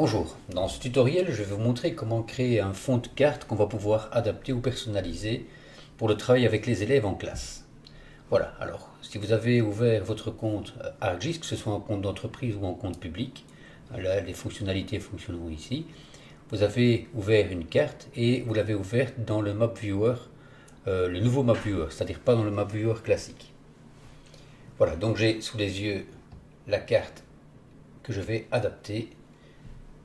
Bonjour, dans ce tutoriel je vais vous montrer comment créer un fond de carte qu'on va pouvoir adapter ou personnaliser pour le travail avec les élèves en classe. Voilà, alors si vous avez ouvert votre compte ArcGIS, que ce soit un compte d'entreprise ou un compte public, là les fonctionnalités fonctionneront ici, vous avez ouvert une carte et vous l'avez ouverte dans le Map Viewer, le nouveau Map Viewer, c'est-à-dire pas dans le Map Viewer classique. Voilà, donc j'ai sous les yeux la carte que je vais adapter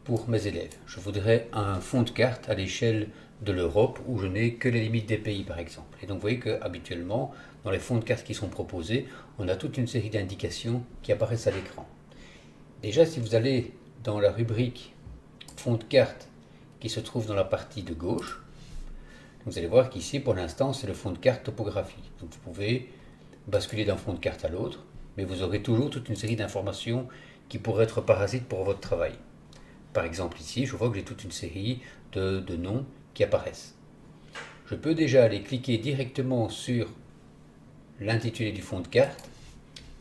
pour mes élèves. Je voudrais un fond de carte à l'échelle de l'Europe où je n'ai que les limites des pays par exemple. Et donc vous voyez qu'habituellement, dans les fonds de carte qui sont proposés, on a toute une série d'indications qui apparaissent à l'écran. Déjà, si vous allez dans la rubrique fond de carte qui se trouve dans la partie de gauche, vous allez voir qu'ici, pour l'instant, c'est le fond de carte topographie. Donc vous pouvez basculer d'un fond de carte à l'autre, mais vous aurez toujours toute une série d'informations qui pourraient être parasites pour votre travail. Par exemple ici, je vois que j'ai toute une série de noms qui apparaissent. Je peux déjà aller cliquer directement sur l'intitulé du fond de carte.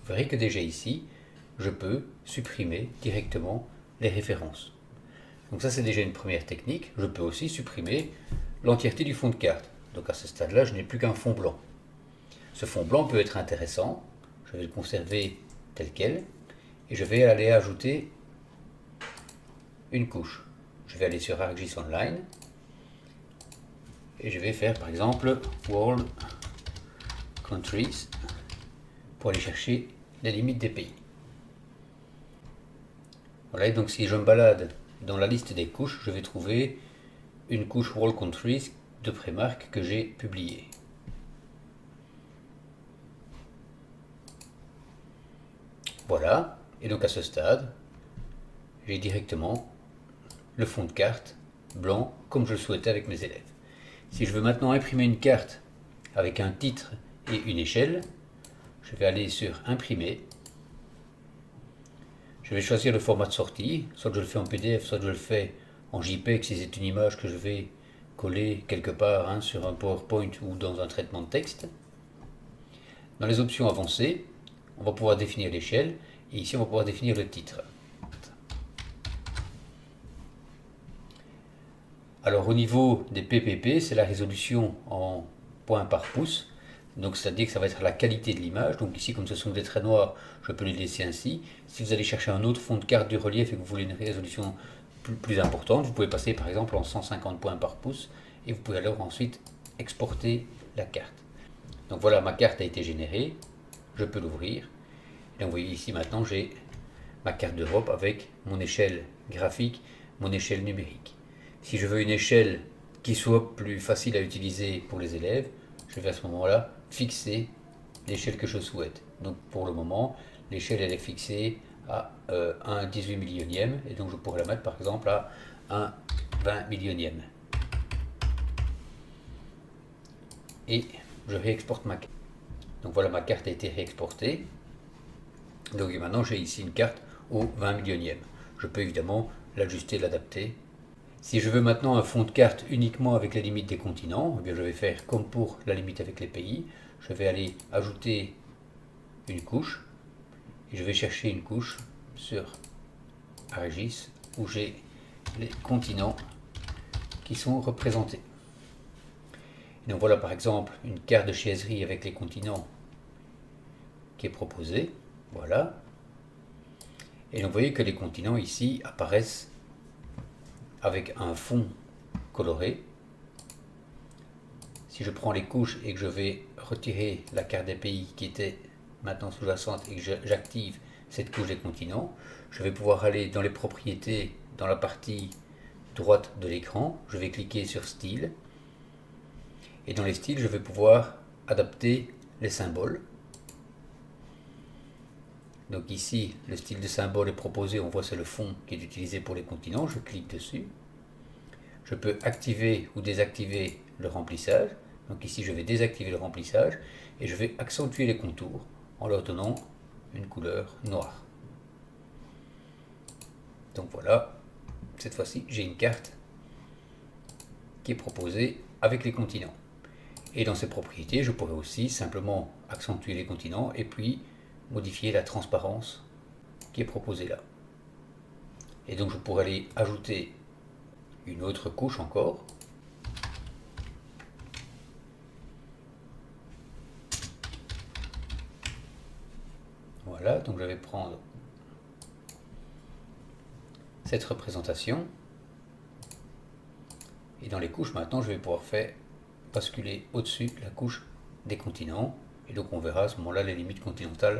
Vous verrez que déjà ici, je peux supprimer directement les références. Donc ça c'est déjà une première technique. Je peux aussi supprimer l'entièreté du fond de carte. Donc à ce stade-là, je n'ai plus qu'un fond blanc. Ce fond blanc peut être intéressant. Je vais le conserver tel quel. Et je vais aller ajouter une couche. Je vais aller sur ArcGIS Online et je vais faire par exemple World Countries pour aller chercher les limites des pays. Voilà, et donc si je me balade dans la liste des couches, je vais trouver une couche World Countries de Prémarque que j'ai publiée. Voilà, et donc à ce stade, j'ai directement le fond de carte blanc comme je le souhaitais avec mes élèves. Si je veux maintenant imprimer une carte avec un titre et une échelle, je vais aller sur imprimer. Je vais choisir le format de sortie, soit je le fais en PDF, soit je le fais en JPEG si c'est une image que je vais coller quelque part sur un PowerPoint ou dans un traitement de texte. Dans les options avancées, on va pouvoir définir l'échelle et ici on va pouvoir définir le titre. Alors au niveau des PPP, c'est la résolution en points par pouce. Donc c'est-à-dire que ça va être la qualité de l'image. Donc ici, comme ce sont des traits noirs, je peux les laisser ainsi. Si vous allez chercher un autre fond de carte du relief et que vous voulez une résolution plus importante, vous pouvez passer par exemple en 150 points par pouce et vous pouvez alors ensuite exporter la carte. Donc voilà, ma carte a été générée. Je peux l'ouvrir. Et donc vous voyez ici maintenant, j'ai ma carte d'Europe avec mon échelle graphique, mon échelle numérique. Si je veux une échelle qui soit plus facile à utiliser pour les élèves, je vais à ce moment-là fixer l'échelle que je souhaite. Donc pour le moment, l'échelle elle est fixée à 1 18 millionième et donc je pourrais la mettre par exemple à 1 20 millionième. Et je réexporte ma carte. Donc voilà, ma carte a été réexportée. Donc maintenant j'ai ici une carte au 20 millionième. Je peux évidemment l'ajuster, l'adapter. Si je veux maintenant un fond de carte uniquement avec les limites des continents, eh bien je vais faire comme pour la limite avec les pays. Je vais aller ajouter une couche et je vais chercher une couche sur ArcGIS où j'ai les continents qui sont représentés. Et donc voilà par exemple une carte de chez Esri avec les continents qui est proposée. Voilà. Et donc vous voyez que les continents ici apparaissent avec un fond coloré. Si je prends les couches et que je vais retirer la carte des pays qui était maintenant sous-jacente et que j'active cette couche des continents, je vais pouvoir aller dans les propriétés, dans la partie droite de l'écran, je vais cliquer sur style et dans les styles je vais pouvoir adapter les symboles. Donc ici le style de symbole est proposé, on voit c'est le fond qui est utilisé pour les continents, je clique dessus. Je peux activer ou désactiver le remplissage. Donc ici, je vais désactiver le remplissage et je vais accentuer les contours en leur donnant une couleur noire. Donc voilà, cette fois-ci, j'ai une carte qui est proposée avec les continents. Et dans ces propriétés, je pourrais aussi simplement accentuer les continents et puis modifier la transparence qui est proposée là. Et donc je pourrais aller ajouter une autre couche encore. Voilà, donc je vais prendre cette représentation. Et dans les couches, maintenant, je vais pouvoir faire basculer au-dessus la couche des continents. Et donc on verra à ce moment-là les limites continentales